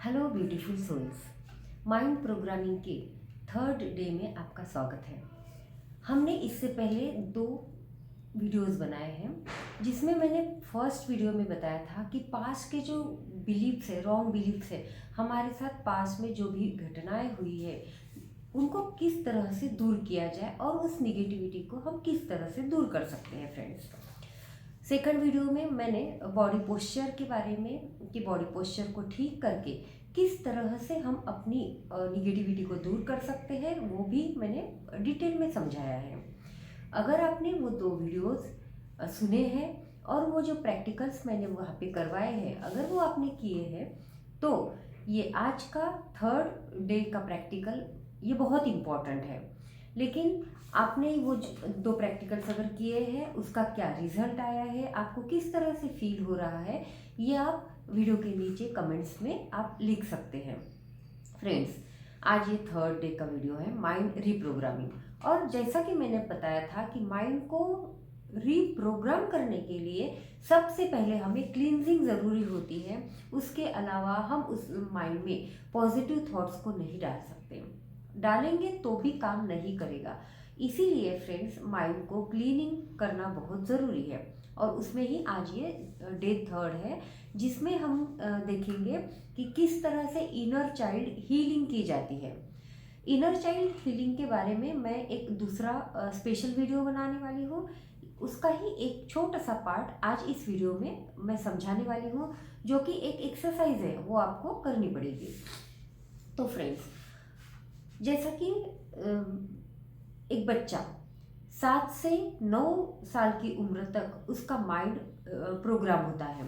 Hello beautiful souls. Mind programming के third day में आपका स्वागत है। हमने इससे पहले दो वीडियोस बनाए हैं जिसमें मैंने फर्स्ट वीडियो में बताया था कि पास्ट के जो बिलीव्स है, रॉन्ग बिलीव्स है, हमारे साथ पास्ट में जो भी घटनाएं हुई है उनको किस तरह से दूर किया जाए और उस निगेटिविटी को हम किस तरह से दूर कर सकते हैं फ्रेंड्स। सेकंड वीडियो में मैंने बॉडी पोस्चर के बारे में कि बॉडी पोस्चर को ठीक करके किस तरह से हम अपनी निगेटिविटी को दूर कर सकते हैं वो भी मैंने डिटेल में समझाया है। अगर आपने वो दो वीडियोस सुने हैं और वो जो प्रैक्टिकल्स मैंने वहाँ पे करवाए हैं अगर वो आपने किए हैं तो ये आज का थर्ड डे का प्रैक्टिकल ये बहुत इम्पॉर्टेंट है। लेकिन आपने वो दो प्रैक्टिकल्स अगर किए हैं उसका क्या रिजल्ट आया है, आपको किस तरह से फील हो रहा है, ये आप वीडियो के नीचे कमेंट्स में आप लिख सकते हैं। फ्रेंड्स, आज ये थर्ड डे का वीडियो है माइंड रीप्रोग्रामिंग। और जैसा कि मैंने बताया था कि माइंड को रीप्रोग्राम करने के लिए सबसे पहले हमें क्लींजिंग ज़रूरी होती है। उसके अलावा हम उस माइंड में पॉजिटिव थॉट्स को नहीं डाल सकते, डालेंगे तो भी काम नहीं करेगा। इसीलिए फ्रेंड्स, माइंड को क्लीनिंग करना बहुत ज़रूरी है और उसमें ही आज ये डे थर्ड है जिसमें हम देखेंगे कि किस तरह से इनर चाइल्ड हीलिंग की जाती है। इनर चाइल्ड हीलिंग के बारे में मैं एक दूसरा स्पेशल वीडियो बनाने वाली हूँ। उसका ही एक छोटा सा पार्ट आज इस वीडियो में मैं समझाने वाली हूँ, जो कि एक एक्सरसाइज है, वो आपको करनी पड़ेगी। तो फ्रेंड्स, जैसा कि एक बच्चा 7 से 9 साल की उम्र तक उसका माइंड प्रोग्राम होता है।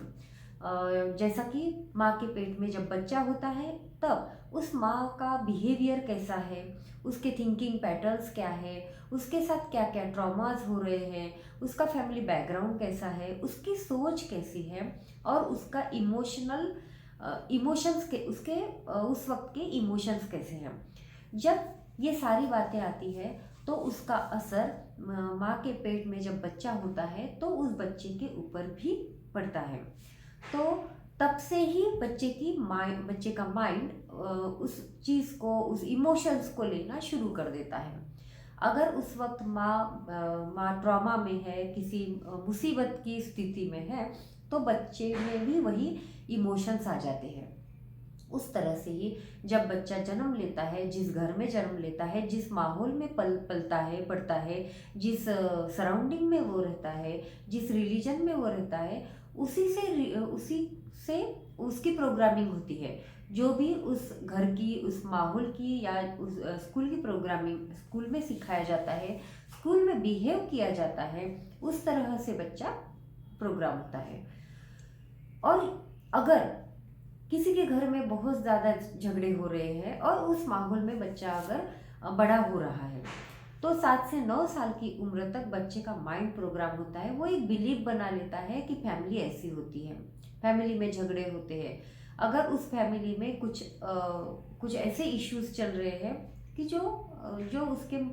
जैसा कि माँ के पेट में जब बच्चा होता है तब उस माँ का बिहेवियर कैसा है, उसके थिंकिंग पैटर्न्स क्या है, उसके साथ क्या क्या ट्रॉमास हो रहे हैं, उसका फैमिली बैकग्राउंड कैसा है, उसकी सोच कैसी है और उसका इमोशंस के उसके उस वक्त के इमोशंस कैसे हैं। जब ये सारी बातें आती है तो उसका असर माँ के पेट में जब बच्चा होता है तो उस बच्चे के ऊपर भी पड़ता है। तो तब से ही बच्चे का माइंड उस चीज़ को, उस इमोशंस को लेना शुरू कर देता है। अगर उस वक्त माँ ट्रॉमा में है, किसी मुसीबत की स्थिति में है, तो बच्चे में भी वही इमोशंस आ जाते हैं। उस तरह से ही जब बच्चा जन्म लेता है, जिस घर में जन्म लेता है, जिस माहौल में पलता है, पढ़ता है, जिस सराउंडिंग में वो रहता है, जिस रिलीजन में वो रहता है, उसी से उसकी प्रोग्रामिंग होती है। जो भी उस घर की, उस माहौल की या उस स्कूल की प्रोग्रामिंग, स्कूल में सिखाया जाता है, स्कूल में बिहेव किया जाता है, उस तरह से बच्चा प्रोग्राम होता है। और अगर किसी के घर में बहुत ज़्यादा झगड़े हो रहे हैं और उस माहौल में बच्चा अगर बड़ा हो रहा है तो 7 से 9 साल की उम्र तक बच्चे का माइंड प्रोग्राम होता है। वो एक बिलीव बना लेता है कि फैमिली ऐसी होती है, फैमिली में झगड़े होते हैं। अगर उस फैमिली में कुछ ऐसे इश्यूज चल रहे हैं कि जो उसके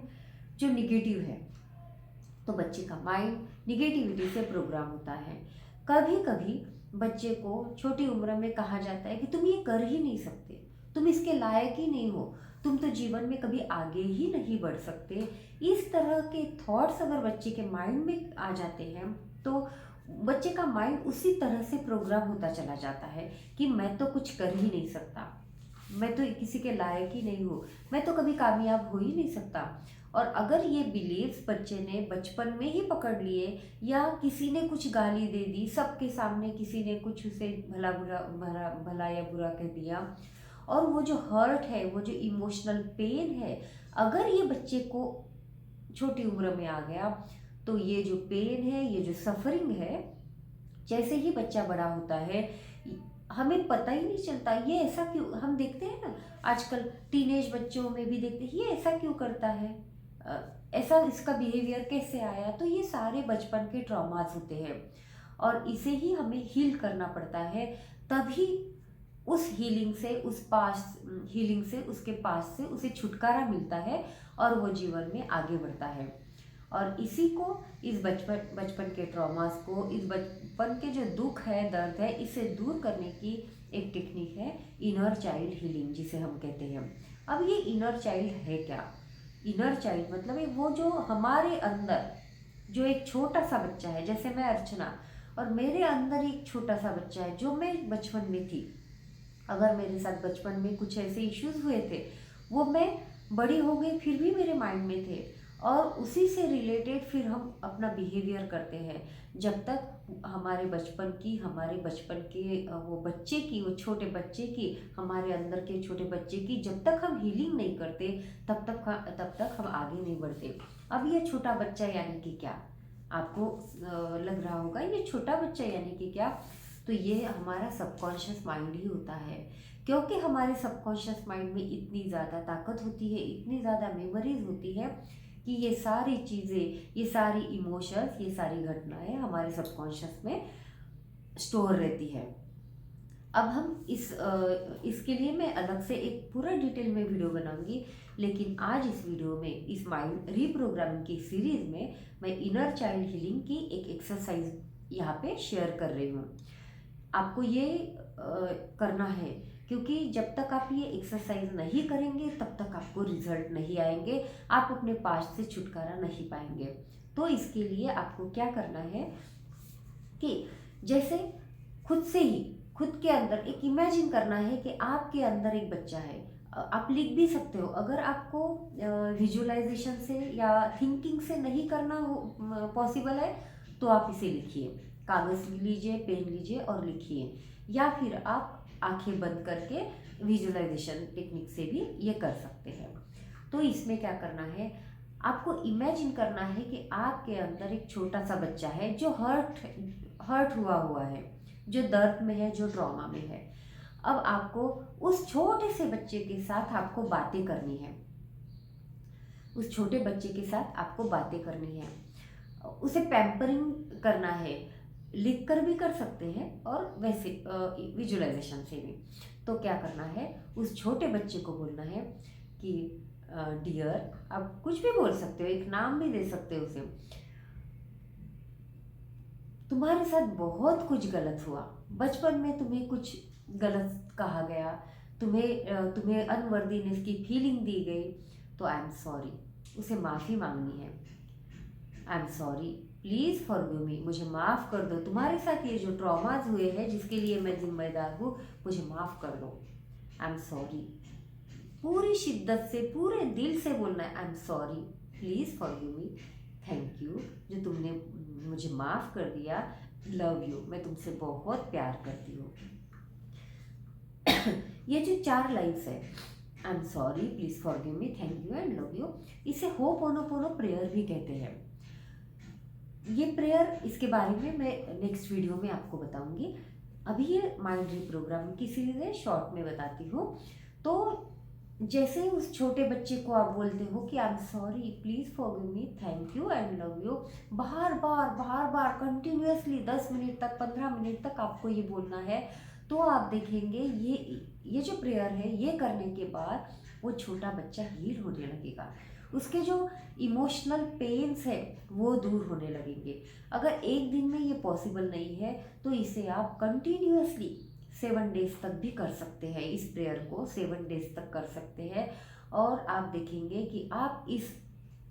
जो निगेटिव है, तो बच्चे का माइंड निगेटिविटी से प्रोग्राम होता है। कभी कभी बच्चे को छोटी उम्र में कहा जाता है कि तुम ये कर ही नहीं सकते, तुम इसके लायक ही नहीं हो, तुम तो जीवन में कभी आगे ही नहीं बढ़ सकते। इस तरह के थॉट्स अगर बच्चे के माइंड में आ जाते हैं तो बच्चे का माइंड उसी तरह से प्रोग्राम होता चला जाता है कि मैं तो कुछ कर ही नहीं सकता, मैं तो किसी के लायक ही नहीं हूँ, मैं तो कभी कामयाब हो ही नहीं सकता। और अगर ये बिलीव्स बच्चे ने बचपन में ही पकड़ लिए या किसी ने कुछ गाली दे दी, सबके सामने किसी ने कुछ उसे भला या बुरा कह दिया, और वो जो हर्ट है, वो जो इमोशनल पेन है, अगर ये बच्चे को छोटी उम्र में आ गया तो ये जो पेन है, ये जो सफरिंग है, जैसे ही बच्चा बड़ा होता है हमें पता ही नहीं चलता ये ऐसा क्यों। हम देखते हैं ना आजकल टीनेज बच्चों में भी देखते हैं ये ऐसा क्यों करता है, ऐसा इसका बिहेवियर कैसे आया। तो ये सारे बचपन के ट्रॉमास होते हैं और इसे ही हमें हील करना पड़ता है। तभी उस हीलिंग से, उसके पास से उसे छुटकारा मिलता है और वो जीवन में आगे बढ़ता है। और इसी को, इस बचपन के ट्रॉमास को, इस बचपन के जो दुख है, दर्द है, इसे दूर करने की एक टेक्निक है इनर चाइल्ड हीलिंग जिसे हम कहते हैं। अब ये इनर चाइल्ड है क्या? इनर चाइल्ड मतलब है वो जो हमारे अंदर जो एक छोटा सा बच्चा है, जैसे मैं अर्चना और मेरे अंदर एक छोटा सा बच्चा है जो मैं बचपन में थी। अगर मेरे साथ बचपन में कुछ ऐसे इश्यूज हुए थे, वो मैं बड़ी हो गई फिर भी मेरे माइंड में थे, और उसी से रिलेटेड फिर हम अपना बिहेवियर करते हैं। जब तक हमारे बचपन के वो बच्चे की, वो छोटे बच्चे की, हमारे अंदर के छोटे बच्चे की जब तक हम हीलिंग नहीं करते तब तक हम आगे नहीं बढ़ते। अब ये छोटा बच्चा यानी कि क्या? आपको लग रहा होगा ये छोटा बच्चा यानी कि क्या? तो ये हमारा सबकॉन्शियस माइंड ही होता है, क्योंकि हमारे सबकॉन्शियस माइंड में इतनी ज़्यादा ताकत होती है, इतनी ज़्यादा मेमोरीज होती है कि ये सारी चीज़ें, ये सारी इमोशंस, ये सारी घटनाएं हमारे सबकॉन्शियस में स्टोर रहती है। अब हम इसके लिए मैं अलग से एक पूरा डिटेल में वीडियो बनाऊंगी, लेकिन आज इस वीडियो में, इस माइंड रीप्रोग्रामिंग की सीरीज में, मैं इनर चाइल्ड हीलिंग की एक एक्सरसाइज यहाँ पे शेयर कर रही हूँ। आपको ये करना है, क्योंकि जब तक आप ये एक्सरसाइज नहीं करेंगे तब तक आपको रिजल्ट नहीं आएंगे, आप अपने पास्ट से छुटकारा नहीं पाएंगे। तो इसके लिए आपको क्या करना है कि जैसे खुद से ही, खुद के अंदर एक इमेजिन करना है कि आपके अंदर एक बच्चा है। आप लिख भी सकते हो, अगर आपको विजुअलाइजेशन से या थिंकिंग से नहीं करना हो पॉसिबल है तो आप इसे लिखिए, कागज़ लीजिए, पेन लीजिए और लिखिए, या फिर आप आंखें बंद करके विजुअलाइजेशन टेक्निक से भी ये कर सकते हैं। तो इसमें क्या करना है, आपको इमेजिन करना है कि आपके अंदर एक छोटा सा बच्चा है जो हर्ट हुआ है, जो दर्द में है, जो ट्रॉमा में है। अब आपको उस छोटे से बच्चे के साथ आपको बातें करनी है, उस छोटे बच्चे के साथ आपको बातें करनी है, उसे पैम्परिंग करना है। लिख कर भी कर सकते हैं और वैसे विजुअलाइजेशन से भी। तो क्या करना है, उस छोटे बच्चे को बोलना है कि डियर, आप कुछ भी बोल सकते हो, एक नाम भी दे सकते हो उसे, तुम्हारे साथ बहुत कुछ गलत हुआ, बचपन में तुम्हें कुछ गलत कहा गया, तुम्हें अनवर्दीनेस की फीलिंग दी गई, तो आई एम सॉरी, उसे माफ़ी मांगनी है। I am sorry, please forgive me, मुझे माफ़ कर दो, तुम्हारे साथ ये जो ट्रॉमाज हुए हैं जिसके लिए मैं जिम्मेदार हूँ, मुझे माफ़ कर दो। आई एम सॉरी, पूरी शिद्दत से, पूरे दिल से बोलना है, I am sorry, please forgive me, thank you जो तुमने मुझे माफ़ कर दिया, लव यू, मैं तुमसे बहुत प्यार करती हूँ। ये जो 4 लाइन्स है, I am sorry, please forgive me, thank you and love you, इसे होपोनोपोनो प्रेयर भी कहते हैं। ये प्रेयर, इसके बारे में मैं नेक्स्ट वीडियो में आपको बताऊंगी। अभी ये माइंड रीप्रोग्रामिंग की सीरीज है, शॉर्ट में बताती हूँ। तो जैसे उस छोटे बच्चे को आप बोलते हो कि I am sorry, please forgive me, thank you and love you, bar bar continuously 10 minute तक, 15 मिनट तक आपको ये बोलना है। तो आप देखेंगे ये जो प्रेयर है, ये करने के बाद वो छोटा बच्चा हील होने लगेगा, उसके जो इमोशनल पेन्स है वो दूर होने लगेंगे। अगर एक दिन में ये पॉसिबल नहीं है तो इसे आप कंटिन्यूअसली 7 डेज तक भी कर सकते हैं, इस प्रेयर को 7 डेज तक कर सकते हैं, और आप देखेंगे कि आप इस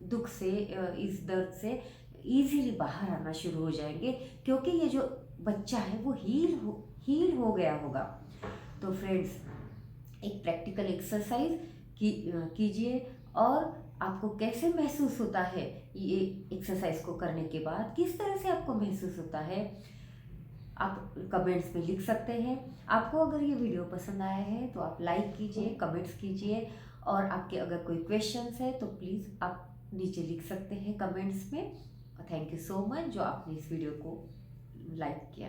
दुख से, इस दर्द से इजीली बाहर आना शुरू हो जाएंगे, क्योंकि ये जो बच्चा है वो हील हो गया होगा। तो फ्रेंड्स, एक प्रैक्टिकल एक्सरसाइज कीजिए, और आपको कैसे महसूस होता है ये एक्सरसाइज को करने के बाद, किस तरह से आपको महसूस होता है, आप कमेंट्स में लिख सकते हैं। आपको अगर ये वीडियो पसंद आया है तो आप लाइक कीजिए, कमेंट्स कीजिए, और आपके अगर कोई क्वेश्चंस है तो प्लीज़ आप नीचे लिख सकते हैं कमेंट्स में। थैंक यू सो मच जो आपने इस वीडियो को लाइक किया।